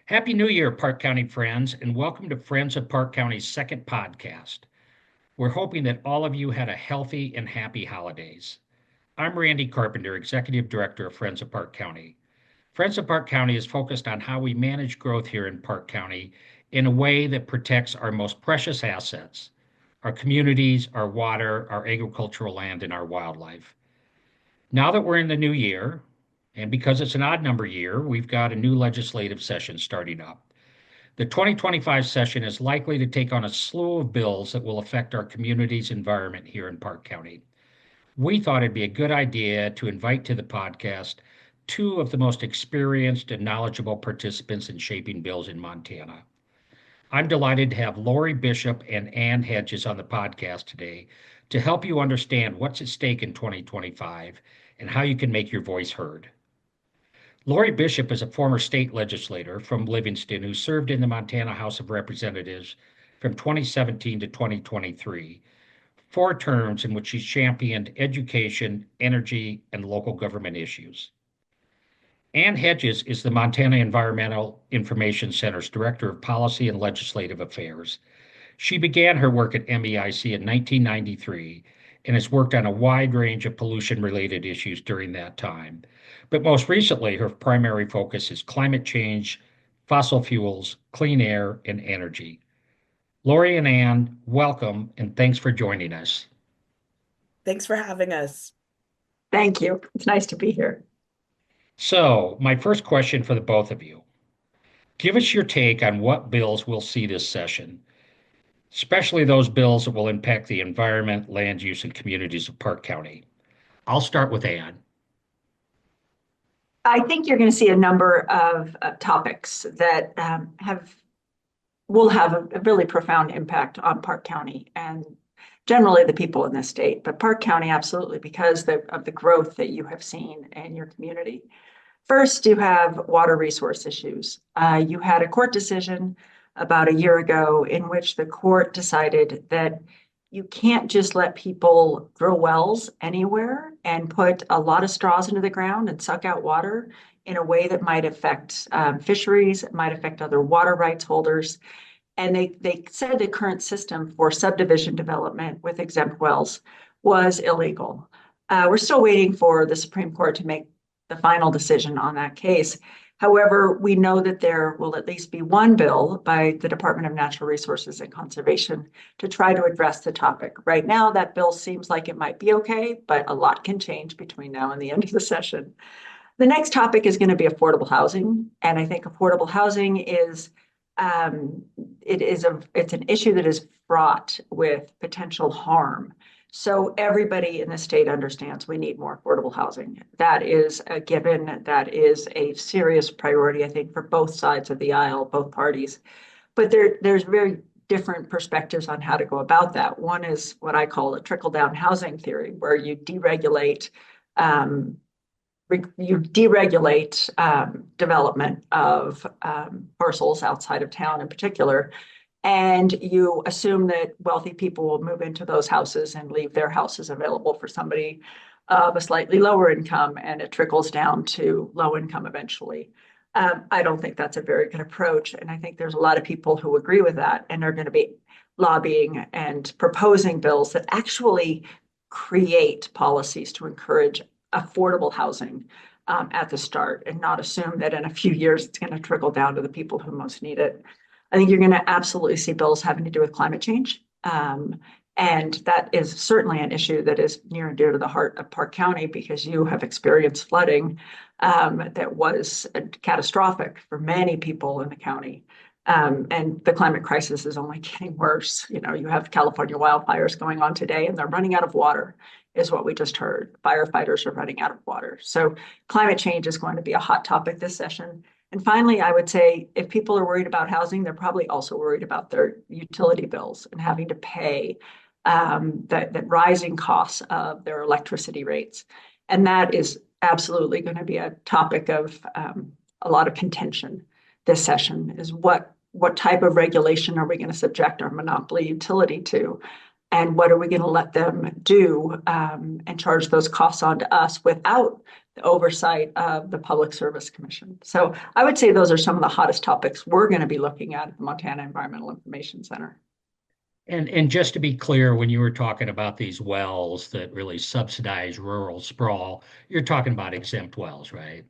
Happy New Year, Park County friends, and welcome to Friends of Park County's second podcast. We're hoping that all of you had a healthy and happy holidays. I'm Randy Carpenter, Executive Director of Friends of Park County. Friends of Park County is focused on how we manage growth here in Park County in a way that protects our most precious assets, our communities, our water, our agricultural land, and our wildlife. Now that we're in the new year, and because it's an odd number year, we've got a new legislative session starting up. The 2025 session is likely to take on a slew of bills that will affect our community's environment here in Park County. We thought it'd be a good idea to invite to the podcast two of the most experienced and knowledgeable participants in shaping bills in Montana. I'm delighted to have Lori Bishop and Ann Hedges on the podcast today to help you understand what's at stake in 2025 and how you can make your voice heard. Lori Bishop is a former state legislator from Livingston who served in the Montana House of Representatives from 2017 to 2023, 4 terms in which she championed education, energy, and local government issues. Ann Hedges is the Montana Environmental Information Center's Director of Policy and Legislative Affairs. She began her work at MEIC in 1993 and has worked on a wide range of pollution-related issues during that time. But most recently, her primary focus is climate change, fossil fuels, clean air, and energy. Lori and Ann, welcome, and thanks for joining us. Thanks for having us. Thank you. It's nice to be here. So, my first question for the both of you. Give us your take on what bills we'll see this session, especially those bills that will impact the environment, land use, and communities of Park County. I'll start with Ann. I think you're going to see a number of topics that will have a really profound impact on Park County and generally the people in this state, but Park County absolutely because of the growth that you have seen in your community. First, you have water resource issues. You had a court decision about a year ago in which the court decided that you can't just let people drill wells anywhere and put a lot of straws into the ground and suck out water in a way that might affect fisheries, it might affect other water rights holders. And they said the current system for subdivision development with exempt wells was illegal. We're still waiting for the Supreme Court to make the final decision on that case. However, we know that there will at least be one bill by the Department of Natural Resources and Conservation to try to address the topic. Right now, that bill seems like it might be okay, but a lot can change between now and the end of the session. The next topic is going to be affordable housing. And I think affordable housing is it's an issue that is fraught with potential harm. So everybody in the state understands we need more affordable housing. That is a given. That is a serious priority, I think, for both sides of the aisle, both parties. But there's very different perspectives on how to go about that. One is what I call a trickle-down housing theory, where you deregulate development of parcels outside of town in particular. And you assume that wealthy people will move into those houses and leave their houses available for somebody of a slightly lower income, and it trickles down to low income eventually. I don't think that's a very good approach. And I think there's a lot of people who agree with that and are going to be lobbying and proposing bills that actually create policies to encourage affordable housing at the start and not assume that in a few years it's going to trickle down to the people who most need it. I think you're going to absolutely see bills having to do with climate change. And that is certainly an issue that is near and dear to the heart of Park County because you have experienced flooding that was catastrophic for many people in the county. And the climate crisis is only getting worse. You know, you have California wildfires going on today and they're running out of water, is what we just heard. Firefighters are running out of water. So climate change is going to be a hot topic this session. And finally, I would say if people are worried about housing, they're probably also worried about their utility bills and having to pay the rising costs of their electricity rates. And that is absolutely going to be a topic of a lot of contention this session is what type of regulation are we going to subject our monopoly utility to? And what are we going to let them do and charge those costs on to us without the oversight of the Public Service Commission? So I would say those are some of the hottest topics we're going to be looking at the Montana Environmental Information Center. And just to be clear, when you were talking about these wells that really subsidize rural sprawl, you're talking about exempt wells, right?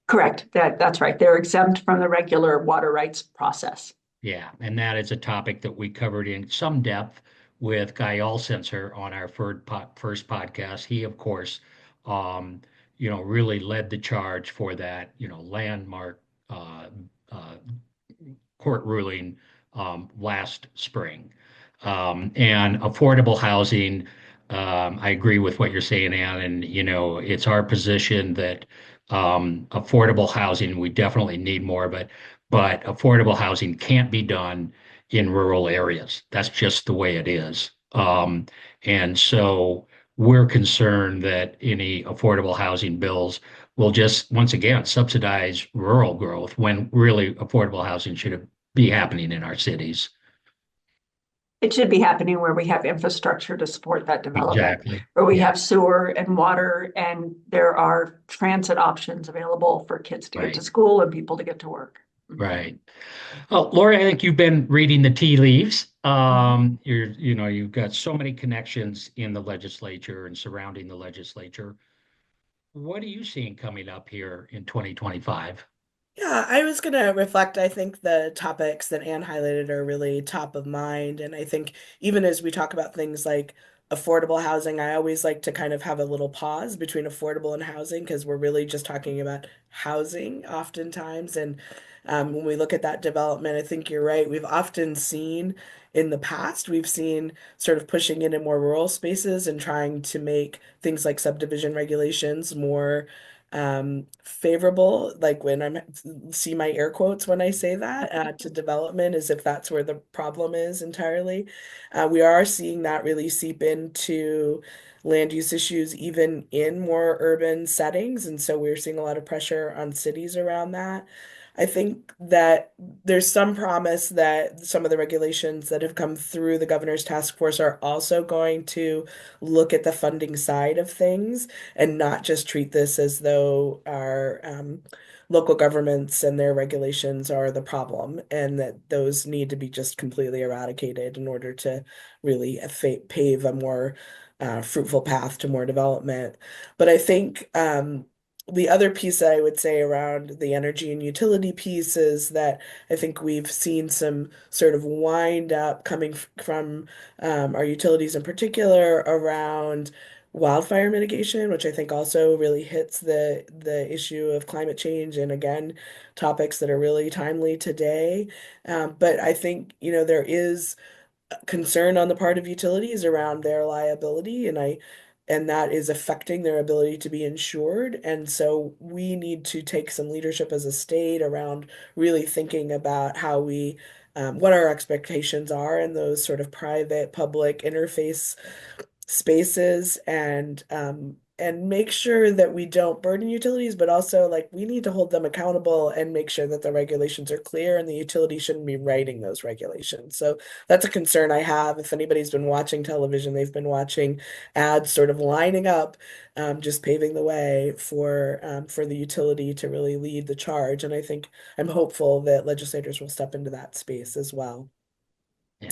Correct. That's right. They're exempt from the regular water rights process. Yeah, and that is a topic that we covered in some depth with Guy Alcenser on our first podcast. He, of course, um, really led the charge for that, landmark uh, court ruling last spring. And affordable housing, I agree with what you're saying, Ann, and it's our position that affordable housing, we definitely need more, but affordable housing can't be done in rural areas. That's just the way it is. And so we're concerned that any affordable housing bills will just, once again, subsidize rural growth when really affordable housing should be happening in our cities. It should be happening where we have infrastructure to support that development, Exactly. where we Yeah. have sewer and water, and there are transit options available for kids to get to Right. school and people to get to work. Right. Oh, Lori, I think you've been reading the tea leaves. You've got so many connections in the legislature and surrounding the legislature. What are you seeing coming up here in 2025? Yeah, I was gonna reflect. I think the topics that Anne highlighted are really top of mind. And I think even as we talk about things like affordable housing, I always like to kind of have a little pause between affordable and housing because we're really just talking about housing oftentimes. And when we look at that development, I think you're right. We've often seen in the past, we've seen sort of pushing into more rural spaces and trying to make things like subdivision regulations more favorable, like when I'm see my air quotes when I say that to development, as if that's where the problem is entirely. We are seeing that really seep into land use issues even in more urban settings, and so we're seeing a lot of pressure on cities around that. I think that there's some promise that some of the regulations that have come through the governor's task force are also going to look at the funding side of things and not just treat this as though our local governments and their regulations are the problem, and that those need to be just completely eradicated in order to really pave a more fruitful path to more development. But I think the other piece that I would say around the energy and utility piece is that I think we've seen some sort of wind up coming from our utilities in particular around wildfire mitigation, which I think also really hits the issue of climate change, and again, topics that are really timely today. But I think, there is concern on the part of utilities around their liability, and that is affecting their ability to be insured. And so we need to take some leadership as a state around really thinking about how we what our expectations are in those sort of private public interface spaces, and make sure that we don't burden utilities, but also like we need to hold them accountable and make sure that the regulations are clear, and the utility shouldn't be writing those regulations. So that's a concern I have. If anybody's been watching television, they've been watching ads sort of lining up, just paving the way for the utility to really lead the charge. And I think I'm hopeful that legislators will step into that space as well. Yeah.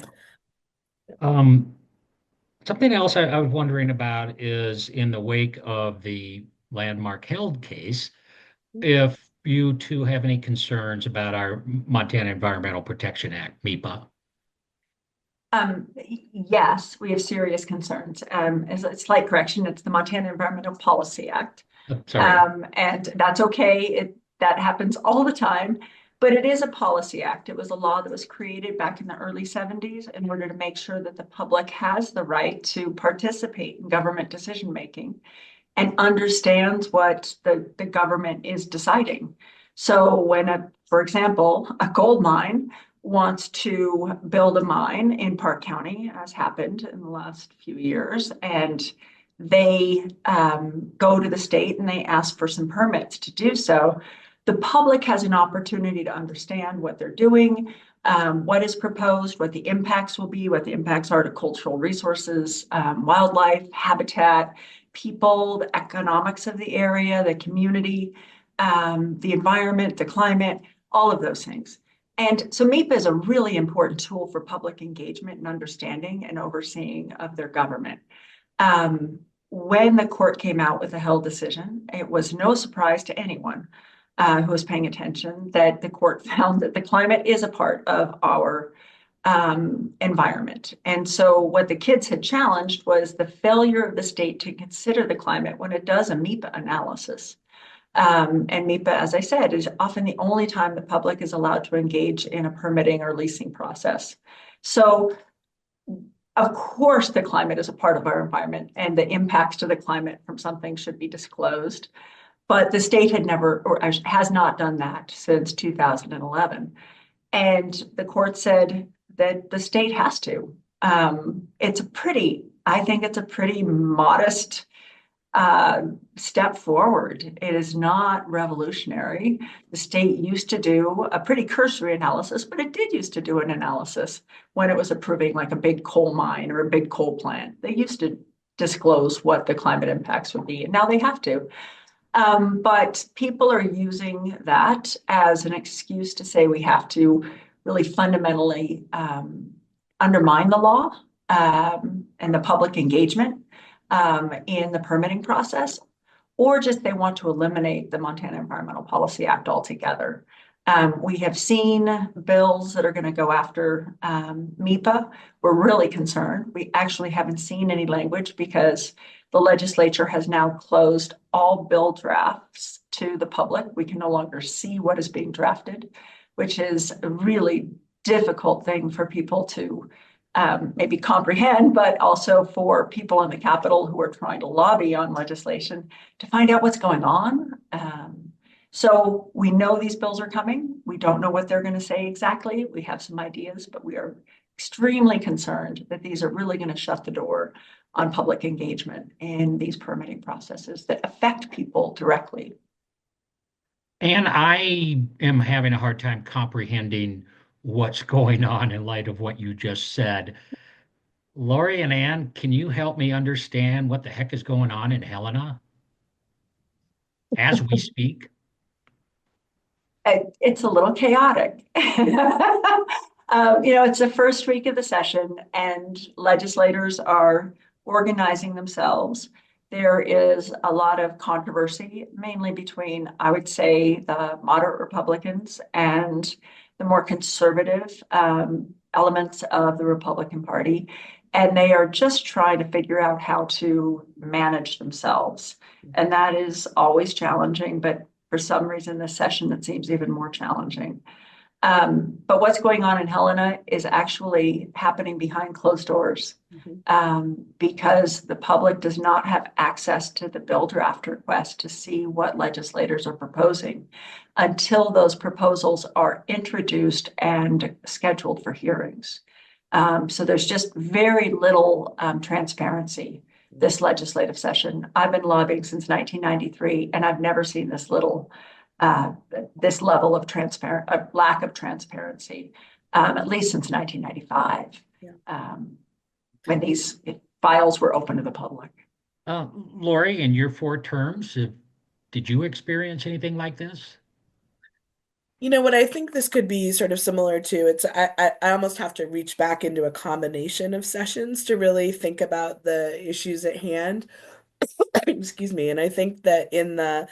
Um, Something else I was wondering about is in the wake of the landmark held case, if you two have any concerns about our Montana Environmental Protection Act, MEPA. Yes, we have serious concerns. As a slight correction, it's the Montana Environmental Policy Act. Sorry. And that's okay. That happens all the time, but it is a policy act. It was a law that was created back in the early 70s in order to make sure that the public has the right to participate in government decision making and understands what the government is deciding. So when, for example, a gold mine wants to build a mine in Park County, as happened in the last few years, and they go to the state and they ask for some permits to do so, the public has an opportunity to understand what they're doing, what is proposed, what the impacts will be, what the impacts are to cultural resources, wildlife, habitat, people, the economics of the area, the community, the environment, the climate, all of those things. And so MIPA is a really important tool for public engagement and understanding and overseeing of their government. When the court came out with a Hill decision, it was no surprise to anyone who was paying attention that the court found that the climate is a part of our environment. And so what the kids had challenged was the failure of the state to consider the climate when it does a MIPA analysis. And MIPA, as I said, is often the only time the public is allowed to engage in a permitting or leasing process. So of course, the climate is a part of our environment, and the impacts to the climate from something should be disclosed. But the state had never, or has not done that since 2011. And the court said that the state has to. I think it's a pretty modest step forward. It is not revolutionary. The state used to do a pretty cursory analysis, but it did used to do an analysis when it was approving like a big coal mine or a big coal plant. They used to disclose what the climate impacts would be, and now they have to. But people are using that as an excuse to say we have to really fundamentally undermine the law and the public engagement in the permitting process, or just they want to eliminate the Montana Environmental Policy Act altogether. We have seen bills that are going to go after MIPA. We're really concerned. We actually haven't seen any language because the legislature has now closed all bill drafts to the public. We can no longer see what is being drafted, which is a really difficult thing for people to maybe comprehend, but also for people in the Capitol who are trying to lobby on legislation to find out what's going on. So we know these bills are coming. We don't know what they're going to say exactly. We have some ideas, but we are extremely concerned that these are really going to shut the door on public engagement in these permitting processes that affect people directly. And I am having a hard time comprehending what's going on in light of what you just said. Lori and Ann, can you help me understand what the heck is going on in Helena as we speak? It's a little chaotic. It's the first week of the session and legislators are organizing themselves. There is a lot of controversy, mainly between, I would say, the moderate Republicans and the more conservative elements of the Republican Party. And they are just trying to figure out how to manage themselves. And that is always challenging, but for some reason, this session, it seems even more challenging. But what's going on in Helena is actually happening behind closed doors because the public does not have access to the bill draft request to see what legislators are proposing until those proposals are introduced and scheduled for hearings. So there's just very little transparency this legislative session. I've been lobbying since 1993, and I've never seen this level of lack of transparency, at least since 1995, when these files were open to the public. Lori, in your 4 terms, did you experience anything like this? What I think this could be sort of similar to, I almost have to reach back into a combination of sessions to really think about the issues at hand. Excuse me. And I think that in the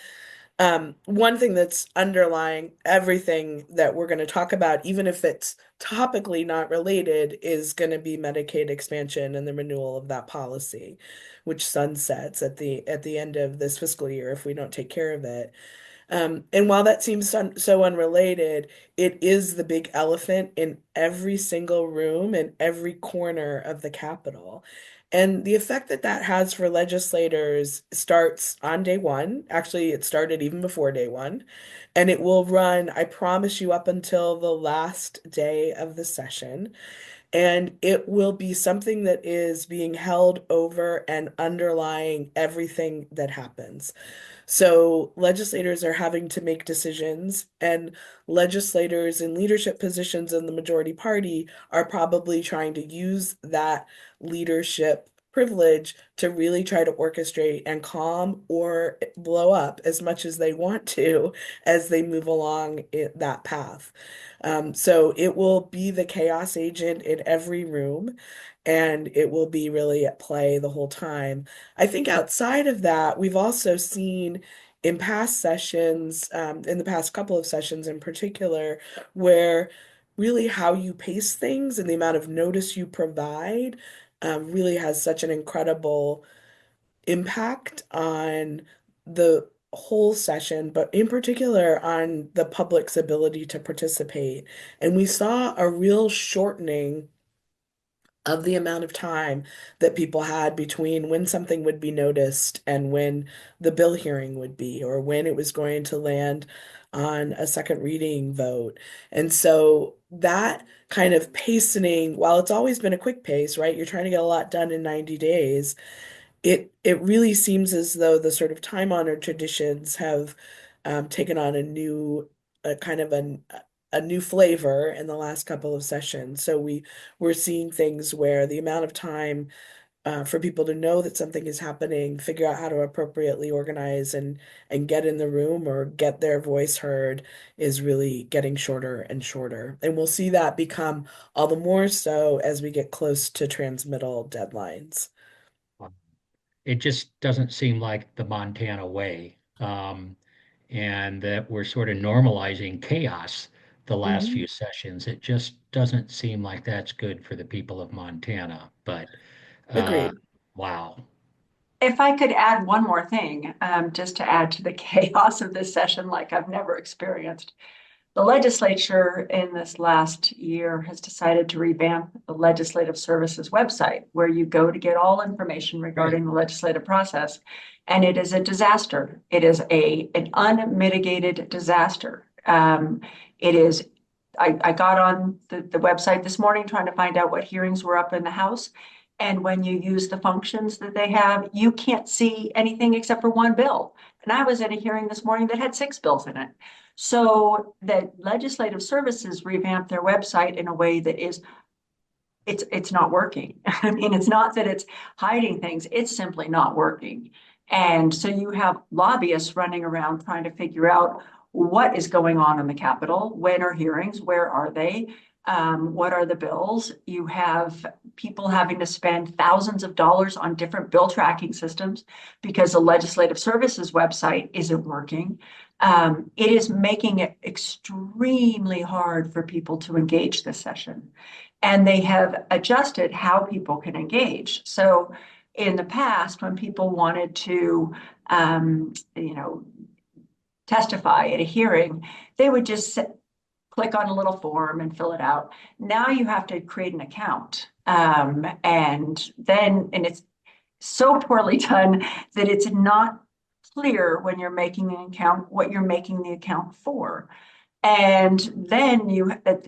one thing that's underlying everything that we're going to talk about, even if it's topically not related, is going to be Medicaid expansion and the renewal of that policy, which sunsets at the end of this fiscal year if we don't take care of it. And while that seems so unrelated, it is the big elephant in every single room in every corner of the Capitol. And the effect that that has for legislators starts on day one. Actually, it started even before day one. And it will run, I promise you, up until the last day of the session. And it will be something that is being held over and underlying everything that happens. So legislators are having to make decisions, and legislators in leadership positions in the majority party are probably trying to use that leadership privilege to really try to orchestrate and calm or blow up as much as they want to as they move along that path. So it will be the chaos agent in every room, and it will be really at play the whole time. I think outside of that, we've also seen in past sessions, in the past couple of sessions in particular, where really how you pace things and the amount of notice you provide really has such an incredible impact on the whole session, but in particular on the public's ability to participate. And we saw a real shortening of the amount of time that people had between when something would be noticed and when the bill hearing would be, or when it was going to land on a second reading vote. And so that kind of pacing, while it's always been a quick pace, right? You're trying to get a lot done in 90 days. It really seems as though the sort of time-honored traditions have taken on a kind of a new flavor in the last couple of sessions. So we're seeing things where the amount of time for people to know that something is happening, figure out how to appropriately organize and get in the room or get their voice heard is really getting shorter and shorter. And we'll see that become all the more so as we get close to transmittal deadlines. It just doesn't seem like the Montana way. And that we're sort of normalizing chaos the last Mhm. few sessions. It just doesn't seem like that's good for the people of Montana. But uh, Agreed. wow. If I could add one more thing, just to add to the chaos of this session, like I've never experienced. The legislature in this last year has decided to revamp the Legislative Services website, where you go to get all information Right. regarding the legislative process. And it is a disaster. It is an unmitigated disaster. It is, I got on the website this morning trying to find out what hearings were up in the House. And when you use the functions that they have, you can't see anything except for one bill. And I was at a hearing this morning that had 6 bills in it. So the Legislative Services revamped their website in a way that is it's not working. I mean, it's not that it's hiding things, it's simply not working. And so you have lobbyists running around trying to figure out what is going on in the Capitol, when are hearings, where are they? What are the bills? You have people having to spend thousands of dollars on different bill tracking systems because the Legislative Services website isn't working. It is making it extremely hard for people to engage this session. And they have adjusted how people can engage. So in the past, when people wanted to, you know, testify at a hearing, they would just click on a little form and fill it out. Now you have to create an account. And it's so poorly done that it's not clear when you're making an account what you're making the account for. And then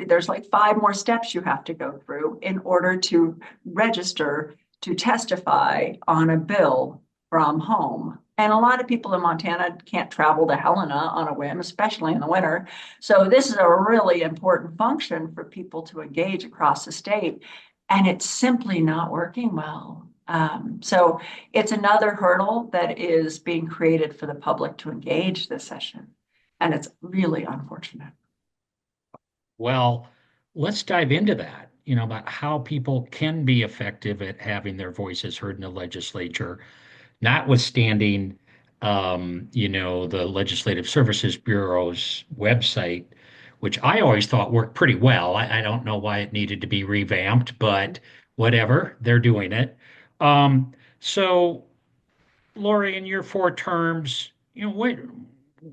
there's like 5 more steps you have to go through in order to register to testify on a bill from home. And a lot of people in Montana can't travel to Helena on a whim, especially in the winter. So this is a really important function for people to engage across the state. And it's simply not working well. So it's another hurdle that is being created for the public to engage this session. And it's really unfortunate. Well, let's dive into that, about how people can be effective at having their voices heard in the legislature, notwithstanding, the Legislative Services Bureau's website, which I always thought worked pretty well. I don't know why it needed to be revamped, but whatever, they're doing it. So Lori, in your 4 terms, what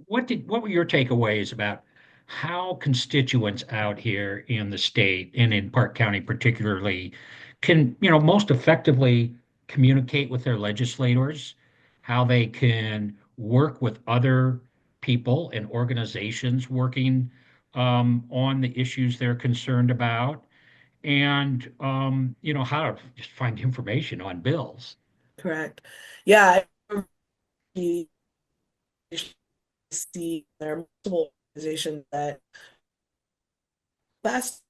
were your takeaways about how constituents out here in the state and in Park County particularly can, most effectively communicate with their legislators, how they can work with other people and organizations working on the issues they're concerned about, and how to just find information on bills. Correct. Yeah, I see there are multiple organizations that best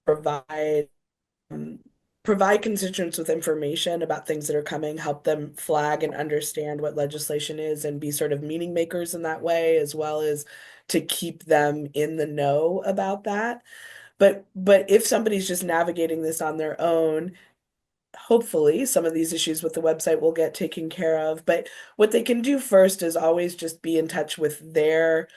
um, provide constituents with information about things that are coming, help them flag and understand what legislation is, and be sort of meaning makers in that way, as well as to keep them in the know about that. But if somebody's just navigating this on their own, hopefully some of these issues with the website will get taken care of. But what they can do first is always just be in touch with their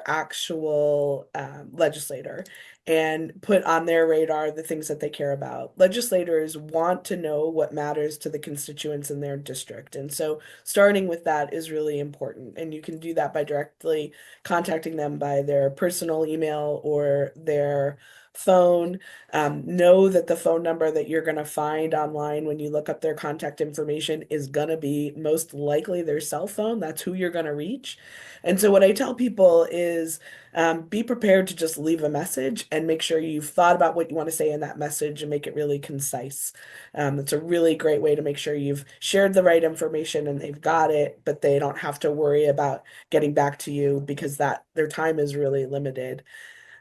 actual legislator and put on their radar the things that they care about. Legislators want to know what matters to the constituents in their district. And so starting with that is really important. And you can do that by directly contacting them by their personal email or their phone. Know that the phone number that you're going to find online when you look up their contact information is going to be most likely their cell phone. That's who you're going to reach. And so what I tell people is be prepared to just leave a message and make sure you've thought about what you want to say in that message and make it really concise. It's a really great way to make sure you've shared the right information and they've got it, but they don't have to worry about getting back to you because that their time is really limited.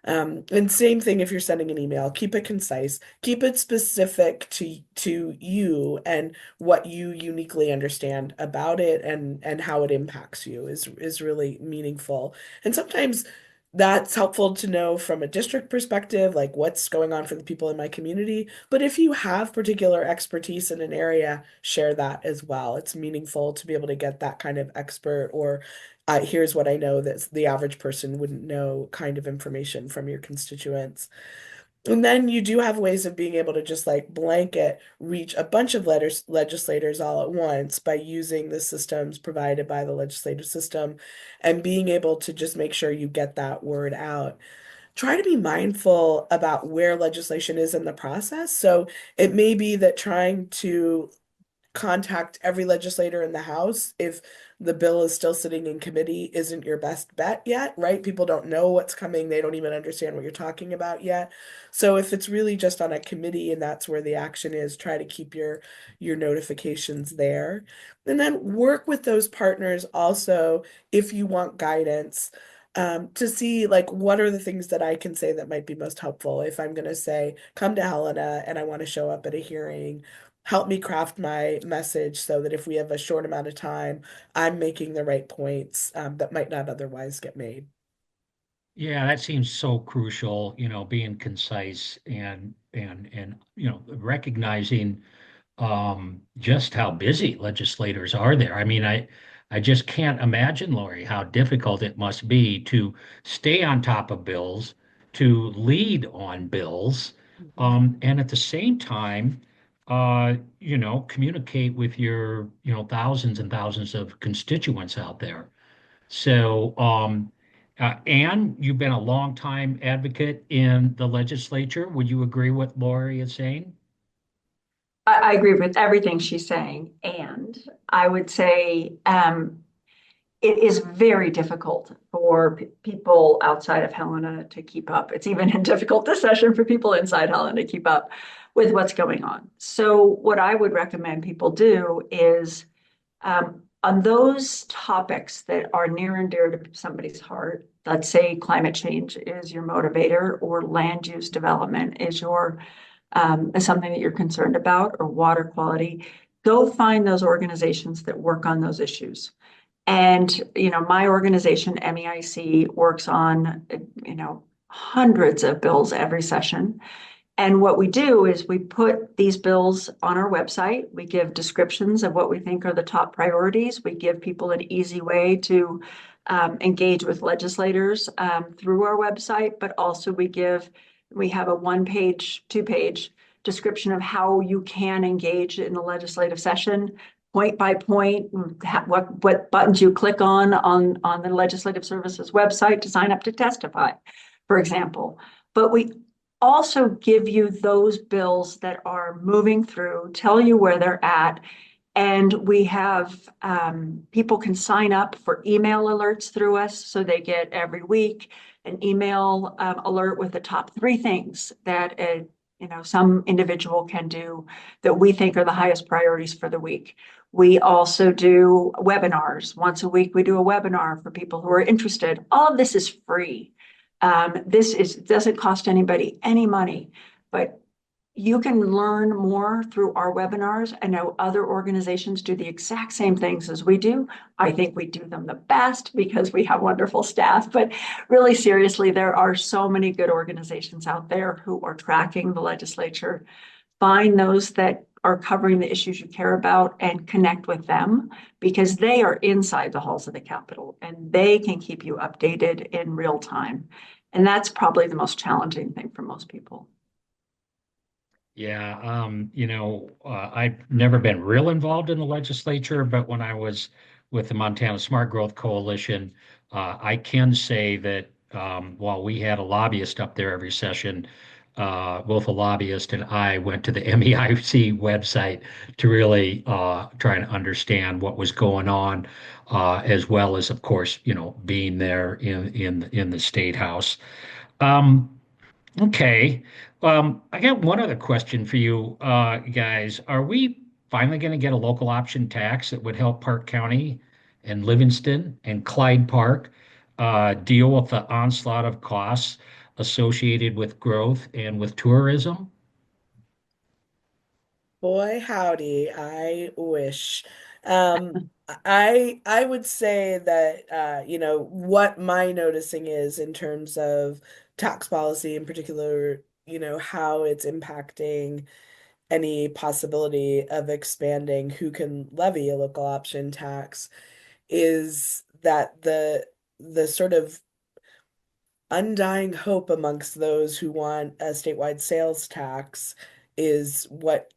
And same thing if you're sending an email, keep it concise, keep it specific to you and what you uniquely understand about it and how it impacts you is really meaningful. And sometimes that's helpful to know from a district perspective, like what's going on for the people in my community. But if you have particular expertise in an area, share that as well. It's meaningful to be able to get that kind of expert or here's what I know that the average person wouldn't know kind of information from your constituents. And then you do have ways of being able to just like blanket reach a bunch of legislators all at once by using the systems provided by the legislative system and being able to just make sure you get that word out. Try to be mindful about where legislation is in the process. So it may be that trying to contact every legislator in the House if the bill is still sitting in committee isn't your best bet yet, right? People don't know what's coming. They don't even understand what you're talking about yet. So if it's really just on a committee and that's where the action is, try to keep your notifications there. And then work with those partners also if you want guidance. To see like what are the things that I can say that might be most helpful. If I'm going to say, come to Helena and I want to show up at a hearing, help me craft my message so that if we have a short amount of time, I'm making the right points that might not otherwise get made. Yeah, that seems so crucial, being concise and recognizing just how busy legislators are there. I mean, I just can't imagine, Lori, how difficult it must be to stay on top of bills, to lead on bills, Mhm. and at the same time, communicate with your, thousands and thousands of constituents out there. So, Anne, you've been a long time advocate in the legislature. Would you agree with Lori is saying? I agree with everything she's saying. And I would say it is very difficult for people outside of Helena to keep up. It's even difficult this session for people inside Helena to keep up with what's going on. So what I would recommend people do is on those topics that are near and dear to somebody's heart, let's say climate change is your motivator or land use development is something that you're concerned about or water quality, go find those organizations that work on those issues. And, my organization, MEIC, works on, hundreds of bills every session. And what we do is we put these bills on our website. We give descriptions of what we think are the top priorities. We give people an easy way to engage with legislators through our website, but also we have a 1-page, 2-page description of how you can engage in the legislative session, point by point, what buttons you click on the Legislative Services website to sign up to testify, for example. But we also give you those bills that are moving through, tell you where they're at. And we have people can sign up for email alerts through us. So they get every week an email alert with the top 3 things that some individual can do that we think are the highest priorities for the week. We also do webinars. Once a week, we do a webinar for people who are interested. All of this is free. Doesn't cost anybody any money, but you can learn more through our webinars. I know other organizations do the exact same things as we do. I think we do them the best because we have wonderful staff, but really seriously, there are so many good organizations out there who are tracking the legislature. Find those that are covering the issues you care about and connect with them, because they are inside the halls of the Capitol and they can keep you updated in real time. And that's probably the most challenging thing for most people. Yeah, I've never been real involved in the legislature, but when I was with the Montana Smart Growth Coalition, I can say that while we had a lobbyist up there every session, both a lobbyist and I went to the MEIC website to really try and understand what was going on, as well as, of course, being there in the state house. Um, Okay. I got one other question for you, guys. Are we finally going to get a local option tax that would help Park County and Livingston and Clyde Park deal with the onslaught of costs associated with growth and with tourism? Boy, howdy, I wish. I would say that what my noticing is in terms of tax policy in particular, how it's impacting any possibility of expanding who can levy a local option tax is that the sort of undying hope amongst those who want a statewide sales tax is what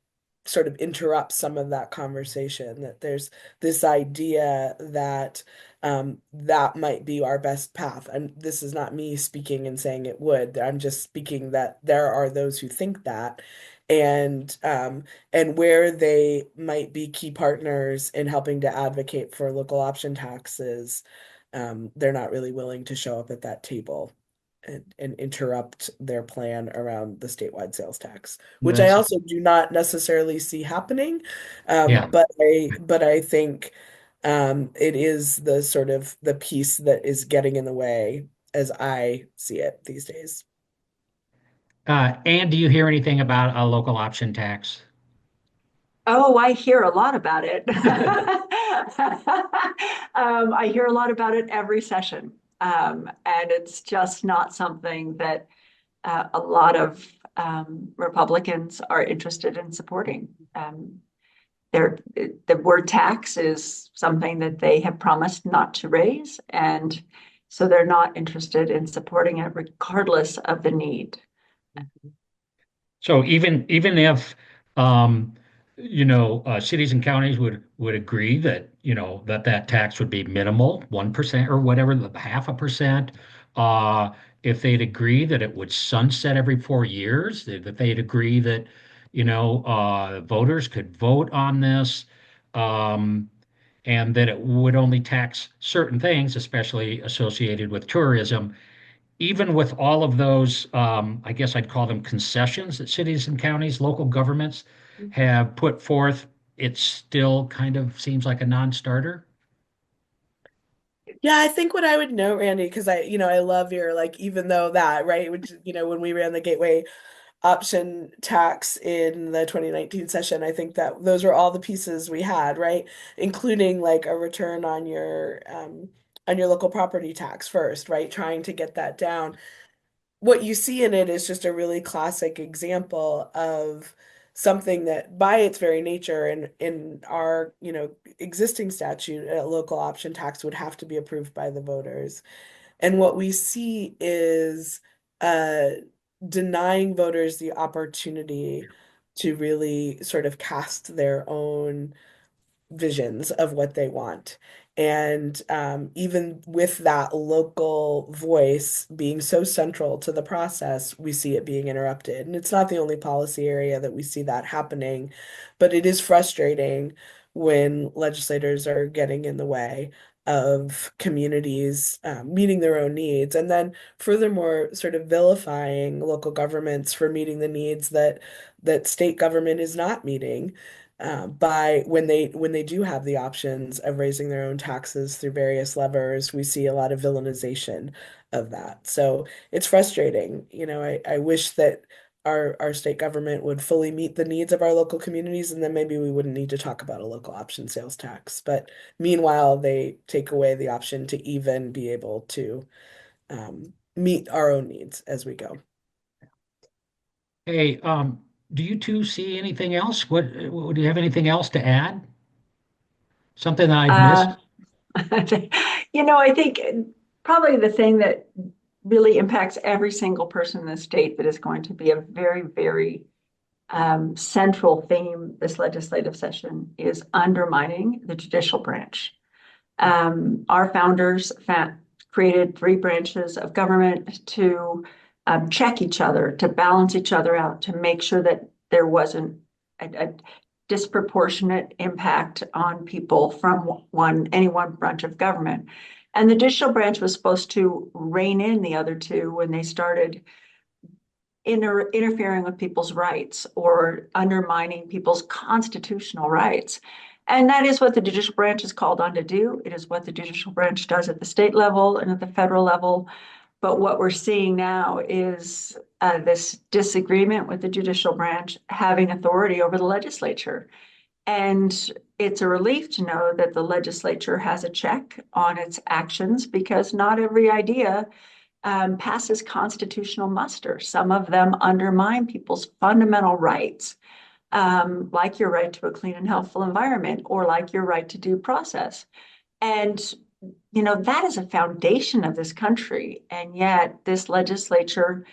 sort of interrupts some of that conversation, that there's this idea that that might be our best path. And this is not me speaking and saying it would. I'm just speaking that there are those who think that. And where they might be key partners in helping to advocate for local option taxes, they're not really willing to show up at that table and interrupt their plan around the statewide sales tax, which I That's, also do not necessarily see happening. yeah. But I think it is the sort of the piece that is getting in the way as I see it these days. And do you hear anything about a local option tax? Oh, I hear a lot about it. I hear a lot about it every session. And it's just not something that a lot of Republicans are interested in supporting. The word tax is something that they have promised not to raise, and so they're not interested in supporting it regardless of the need. So even if um, cities and counties would agree that that tax would be minimal, 1% or whatever, the half a percent, if they'd agree that it would sunset every 4 years, that they'd agree that voters could vote on this, um, and that it would only tax certain things, especially associated with tourism, even with all of those, I guess I'd call them concessions that cities and counties, local governments have put forth, it still kind of seems like a non-starter. Yeah, I think what I would note, Randy, because I love your like, even though that, right, which, when we ran the Gateway option tax in the 2019 session, I think that those were all the pieces we had, right? Including like a return on your local property tax first, right? Trying to get that down. What you see in it is just a really classic example of something that by its very nature and in our, existing statute, a local option tax would have to be approved by the voters. And what we see is uh, denying voters the opportunity to really sort of cast their own visions of what they want. And even with that local voice being so central to the process, we see it being interrupted. And it's not the only policy area that we see that happening, but it is frustrating when legislators are getting in the way of communities meeting their own needs, and then furthermore, sort of vilifying local governments for meeting the needs that state government is not meeting by when they do have the options of raising their own taxes through various levers. We see a lot of villainization of that. So it's frustrating. I wish that our state government would fully meet the needs of our local communities, and then maybe we wouldn't need to talk about a local option sales tax. But meanwhile, they take away the option to even be able to meet our own needs as we go. Hey, do you two see anything else? Do you have anything else to add? Something that I've Uh, missed? I think probably the thing that really impacts every single person in the state that is going to be a very, very central theme this legislative session is undermining the judicial branch. Our founders created 3 branches of government to check each other, to balance each other out, to make sure that there wasn't a disproportionate impact on people from any one branch of government. And the judicial branch was supposed to rein in the other 2 when they started interfering with people's rights or undermining people's constitutional rights. And that is what the judicial branch is called on to do. It is what the judicial branch does at the state level and at the federal level. But what we're seeing now is this disagreement with the judicial branch having authority over the legislature. And it's a relief to know that the legislature has a check on its actions, because not every idea passes constitutional muster. Some of them undermine people's fundamental rights, like your right to a clean and healthful environment, or like your right to due process. And that is a foundation of this country. And yet this legislature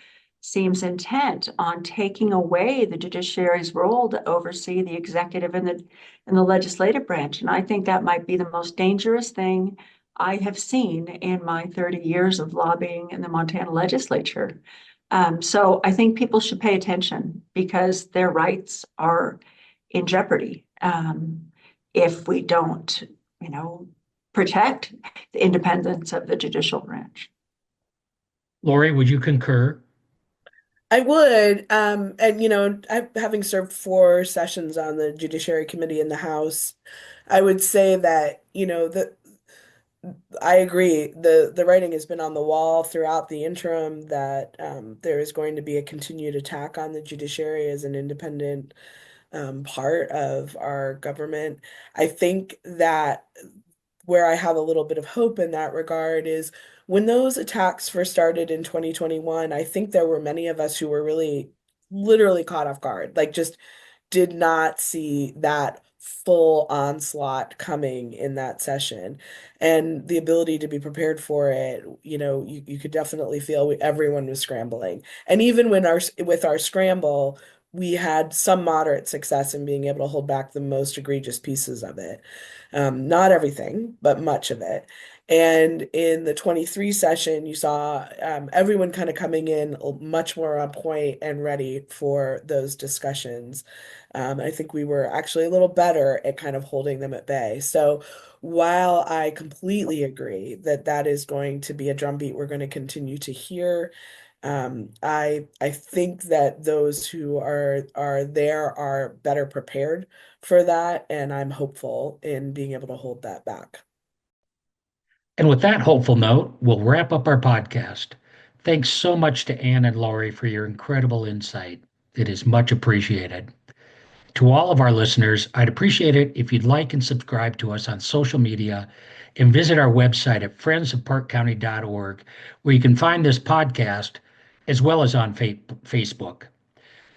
seems intent on taking away the judiciary's role to oversee the executive and the legislative branch. And I think that might be the most dangerous thing I have seen in my 30 years of lobbying in the Montana legislature. So I think people should pay attention, because their rights are in jeopardy if we don't, protect the independence of the judicial branch. Lori, would you concur? I would, and having served 4 sessions on the Judiciary Committee in the House, I would say that, I agree. The writing has been on the wall throughout the interim that there is going to be a continued attack on the judiciary as an independent part of our government. I think that where I have a little bit of hope in that regard is when those attacks first started in 2021, I think there were many of us who were really literally caught off guard, like just did not see that full onslaught coming in that session, and the ability to be prepared for it. You could definitely feel everyone was scrambling, and even with our scramble, we had some moderate success in being able to hold back the most egregious pieces of it. Not everything, but much of it. And in the 23 session, you saw everyone kind of coming in much more on point and ready for those discussions. I think we were actually a little better at kind of holding them at bay. So while I completely agree that that is going to be a drumbeat we're going to continue to hear, I think that those who are there are better prepared for that, and I'm hopeful in being able to hold that back. And with that hopeful note, we'll wrap up our podcast. Thanks so much to Ann and Lori for your incredible insight. It is much appreciated. To all of our listeners, I'd appreciate it if you'd like and subscribe to us on social media and visit our website at friendsofparkcounty.org, where you can find this podcast as well as on Facebook.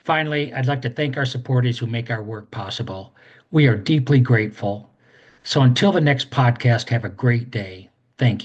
Finally, I'd like to thank our supporters who make our work possible. We are deeply grateful. So until the next podcast, have a great day. Thank you.